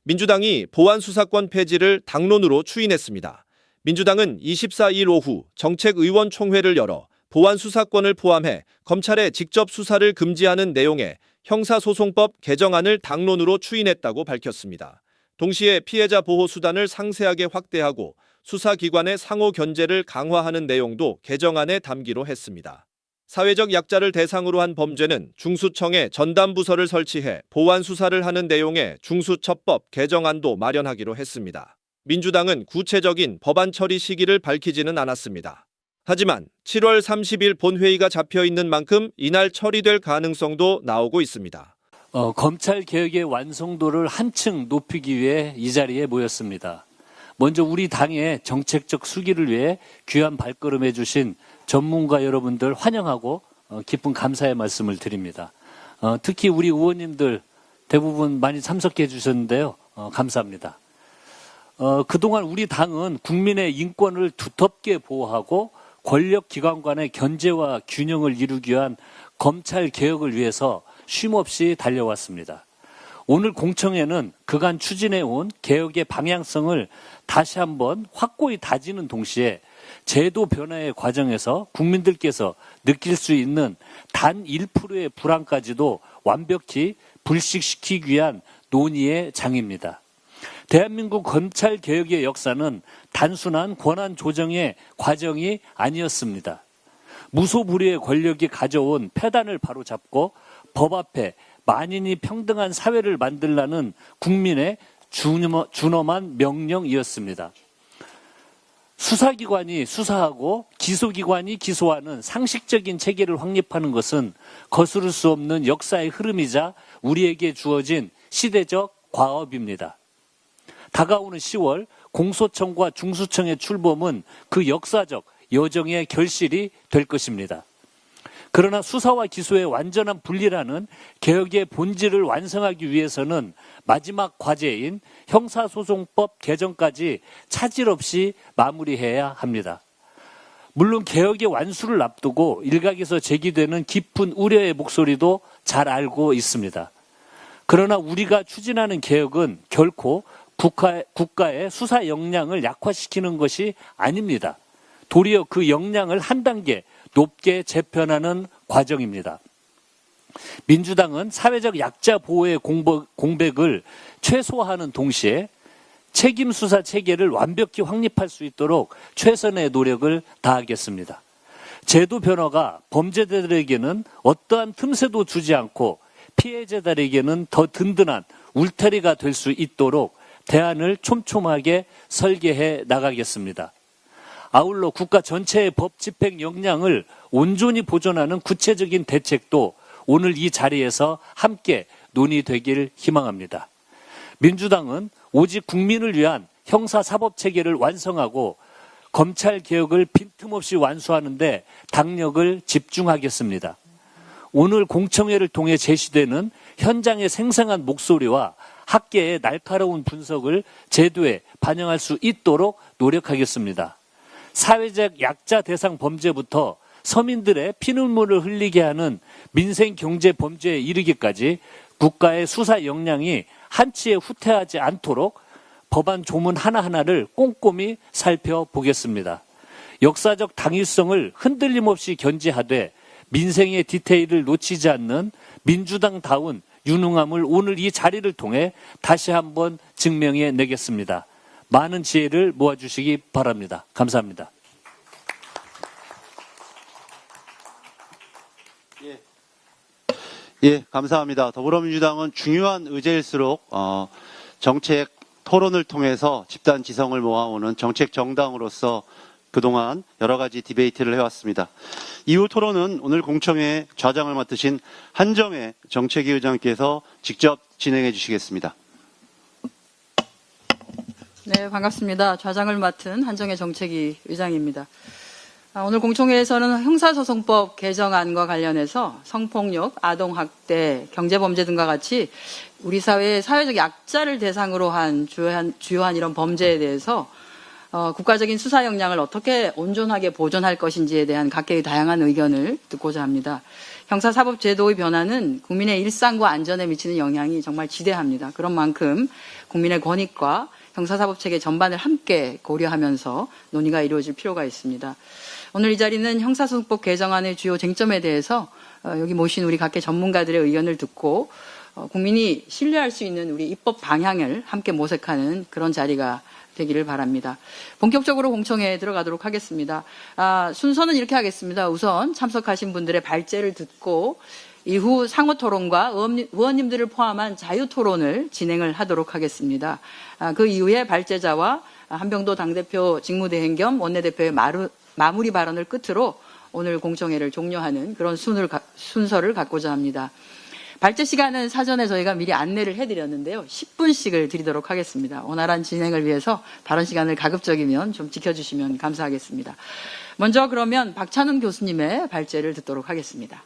민주당이 보안수사권 폐지를 당론으로 추인했습니다. 민주당은 24일 오후 정책의원총회를 열어 보안수사권을 포함해 검찰의 직접 수사를 금지하는 내용의 형사소송법 개정안을 당론으로 추인했다고 밝혔습니다. 동시에 피해자 보호 수단을 상세하게 확대하고 수사기관의 상호 견제를 강화하는 내용도 개정안에 담기로 했습니다. 사회적 약자를 대상으로 한 범죄는 중수청에 전담부서를 설치해 보완 수사를 하는 내용의 중수처법 개정안도 마련하기로 했습니다. 민주당은 구체적인 법안 처리 시기를 밝히지는 않았습니다. 하지만 7월 30일 본회의가 잡혀 있는 만큼 이날 처리될 가능성도 나오고 있습니다. 검찰 개혁의 완성도를 한층 높이기 위해 이 자리에 모였습니다. 먼저 우리 당의 정책적 수기를 위해 귀한 발걸음해 주신 전문가 여러분들 환영하고 깊은 감사의 말씀을 드립니다. 특히 우리 의원님들 대부분 많이 참석해 주셨는데요. 감사합니다. 그동안 우리 당은 국민의 인권을 두텁게 보호하고 권력기관 간의 견제와 균형을 이루기 위한 검찰 개혁을 위해서 쉼없이 달려왔습니다. 오늘 공청회는 그간 추진해온 개혁의 방향성을 다시 한번 확고히 다지는 동시에 제도 변화의 과정에서 국민들께서 느낄 수 있는 단 1%의 불안까지도 완벽히 불식시키기 위한 논의의 장입니다. 대한민국 검찰개혁의 역사는 단순한 권한 조정의 과정이 아니었습니다. 무소불위의 권력이 가져온 폐단을 바로잡고 법 앞에 만인이 평등한 사회를 만들라는 국민의 준엄한 명령이었습니다. 수사기관이 수사하고 기소기관이 기소하는 상식적인 체계를 확립하는 것은 거스를 수 없는 역사의 흐름이자 우리에게 주어진 시대적 과업입니다. 다가오는 10월 공소청과 중수청의 출범은 그 역사적 여정의 결실이 될 것입니다. 그러나 수사와 기소의 완전한 분리라는 개혁의 본질을 완성하기 위해서는 마지막 과제인 형사소송법 개정까지 차질 없이 마무리해야 합니다. 물론 개혁의 완수를 앞두고 일각에서 제기되는 깊은 우려의 목소리도 잘 알고 있습니다. 그러나 우리가 추진하는 개혁은 결코 국가의 수사 역량을 약화시키는 것이 아닙니다. 도리어 그 역량을 한 단계 높게 재편하는 과정입니다. 민주당은 사회적 약자 보호의 공백을 최소화하는 동시에 책임 수사 체계를 완벽히 확립할 수 있도록 최선의 노력을 다하겠습니다. 제도 변화가 범죄자들에게는 어떠한 틈새도 주지 않고 피해자들에게는 더 든든한 울타리가 될 수 있도록 대안을 촘촘하게 설계해 나가겠습니다. 아울러 국가 전체의 법 집행 역량을 온전히 보존하는 구체적인 대책도 오늘 이 자리에서 함께 논의되길 희망합니다. 민주당은 오직 국민을 위한 형사사법체계를 완성하고 검찰개혁을 빈틈없이 완수하는 데 당력을 집중하겠습니다. 오늘 공청회를 통해 제시되는 현장의 생생한 목소리와 학계의 날카로운 분석을 제도에 반영할 수 있도록 노력하겠습니다. 사회적 약자 대상 범죄부터 서민들의 피눈물을 흘리게 하는 민생 경제 범죄에 이르기까지 국가의 수사 역량이 한치에 후퇴하지 않도록 법안 조문 하나하나를 꼼꼼히 살펴보겠습니다. 역사적 당위성을 흔들림 없이 견지하되 민생의 디테일을 놓치지 않는 민주당다운 유능함을 오늘 이 자리를 통해 다시 한번 증명해 내겠습니다. 많은 지혜를 모아주시기 바랍니다. 감사합니다. 예, 감사합니다. 더불어민주당은 중요한 의제일수록 정책 토론을 통해서 집단 지성을 모아오는 정책 정당으로서 그동안 여러 가지 디베이트를 해왔습니다. 이후 토론은 오늘 공청회 좌장을 맡으신 한정혜 정책위 의장께서 직접 진행해 주시겠습니다. 네, 반갑습니다. 좌장을 맡은 한정혜 정책위 의장입니다. 오늘 공청회에서는 형사소송법 개정안과 관련해서 성폭력, 아동학대, 경제범죄 등과 같이 우리 사회의 사회적 약자를 대상으로 한 주요한 이런 범죄에 대해서 국가적인 수사 역량을 어떻게 온전하게 보존할 것인지에 대한 각계의 다양한 의견을 듣고자 합니다. 형사사법제도의 변화는 국민의 일상과 안전에 미치는 영향이 정말 지대합니다. 그런 만큼 국민의 권익과 형사사법체계 전반을 함께 고려하면서 논의가 이루어질 필요가 있습니다. 오늘 이 자리는 형사소송법 개정안의 주요 쟁점에 대해서 여기 모신 우리 각계 전문가들의 의견을 듣고 국민이 신뢰할 수 있는 우리 입법 방향을 함께 모색하는 그런 자리가 되기를 바랍니다. 본격적으로 공청회에 들어가도록 하겠습니다. 순서는 이렇게 하겠습니다. 우선 참석하신 분들의 발제를 듣고 이후 상호 토론과 의원님들을 포함한 자유 토론을 진행을 하도록 하겠습니다. 그 이후에 발제자와 한병도 당대표 직무대행 겸 원내대표의 마무리 발언을 끝으로 오늘 공청회를 종료하는 그런 순서를 갖고자 합니다. 발제 시간은 사전에 저희가 미리 안내를 해드렸는데요. 10분씩을 드리도록 하겠습니다. 원활한 진행을 위해서 다른 시간을 가급적이면 좀 지켜주시면 감사하겠습니다. 먼저 그러면 박찬훈 교수님의 발제를 듣도록 하겠습니다.